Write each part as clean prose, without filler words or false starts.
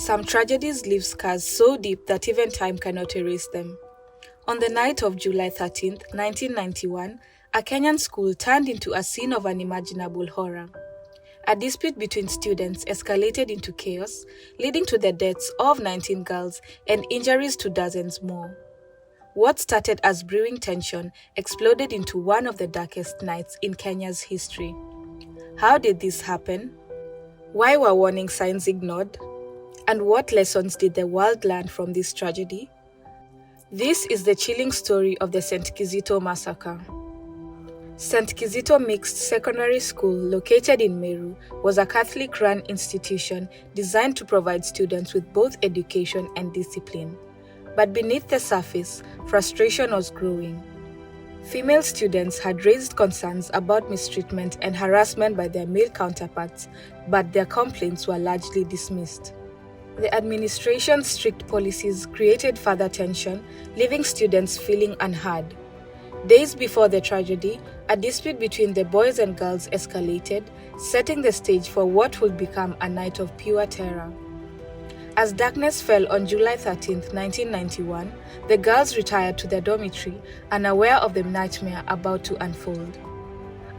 Some tragedies leave scars so deep that even time cannot erase them. On the night of July 13th, 1991, a Kenyan school turned into a scene of unimaginable horror. A dispute between students escalated into chaos, leading to the deaths of 19 girls and injuries to dozens more. What started as brewing tension exploded into one of the darkest nights in Kenya's history. How did this happen? Why were warning signs ignored? And what lessons did the world learn from this tragedy? This is the chilling story of the St. Kizito massacre. St. Kizito Mixed Secondary School, located in Meru, was a Catholic-run institution designed to provide students with both education and discipline. But beneath the surface, frustration was growing. Female students had raised concerns about mistreatment and harassment by their male counterparts, but their complaints were largely dismissed. The administration's strict policies created further tension, leaving students feeling unheard. Days before the tragedy, a dispute between the boys and girls escalated, setting the stage for what would become a night of pure terror. As darkness fell on July 13th, 1991, the girls retired to their dormitory, unaware of the nightmare about to unfold.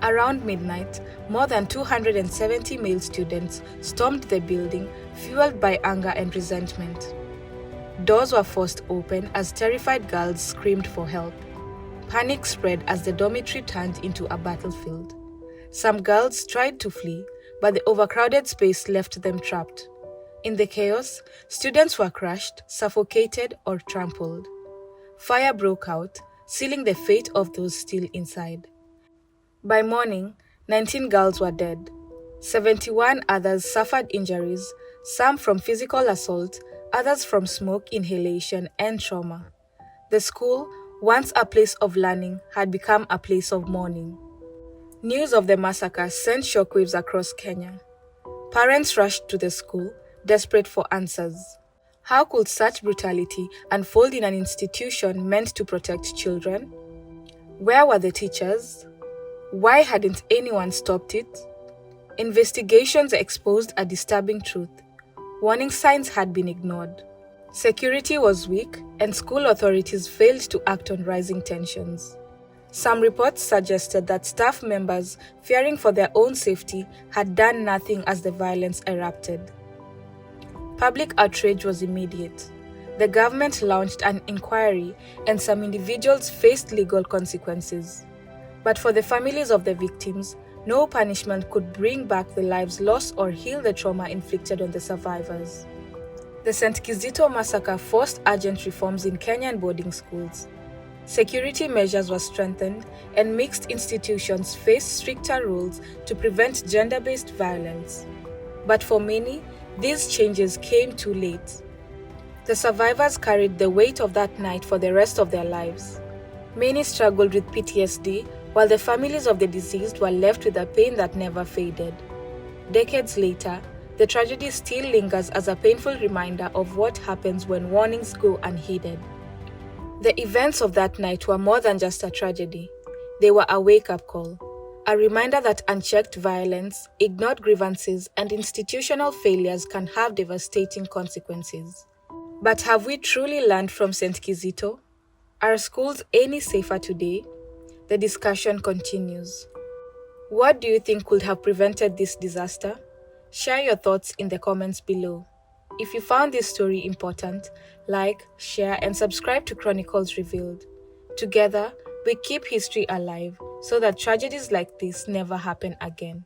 Around midnight, more than 270 male students stormed the building, fueled by anger and resentment. Doors were forced open as terrified girls screamed for help. Panic spread as the dormitory turned into a battlefield. Some girls tried to flee, but the overcrowded space left them trapped. In the chaos, students were crushed, suffocated, or trampled. Fire broke out, sealing the fate of those still inside. By morning, 19 girls were dead. 71 others suffered injuries, some from physical assault, others from smoke inhalation and trauma. The school, once a place of learning, had become a place of mourning. News of the massacre sent shockwaves across Kenya. Parents rushed to the school, desperate for answers. How could such brutality unfold in an institution meant to protect children? Where were the teachers? Why hadn't anyone stopped it? Investigations exposed a disturbing truth. Warning signs had been ignored. Security was weak, and school authorities failed to act on rising tensions. Some reports suggested that staff members, fearing for their own safety, had done nothing as the violence erupted. Public outrage was immediate. The government launched an inquiry, and some individuals faced legal consequences. But for the families of the victims, no punishment could bring back the lives lost or heal the trauma inflicted on the survivors. The St. Kizito massacre forced urgent reforms in Kenyan boarding schools. Security measures were strengthened, and mixed institutions faced stricter rules to prevent gender-based violence. But for many, these changes came too late. The survivors carried the weight of that night for the rest of their lives. Many struggled with PTSD, while the families of the deceased were left with a pain that never faded. Decades later, the tragedy still lingers as a painful reminder of what happens when warnings go unheeded. The events of that night were more than just a tragedy. They were a wake-up call, a reminder that unchecked violence, ignored grievances, and institutional failures can have devastating consequences. But have we truly learned from St. Kizito? Are schools any safer today? The discussion continues. What do you think could have prevented this disaster? Share your thoughts in the comments below. If you found this story important, like, share, and subscribe to Chronicles Revealed. Together, we keep history alive so that tragedies like this never happen again.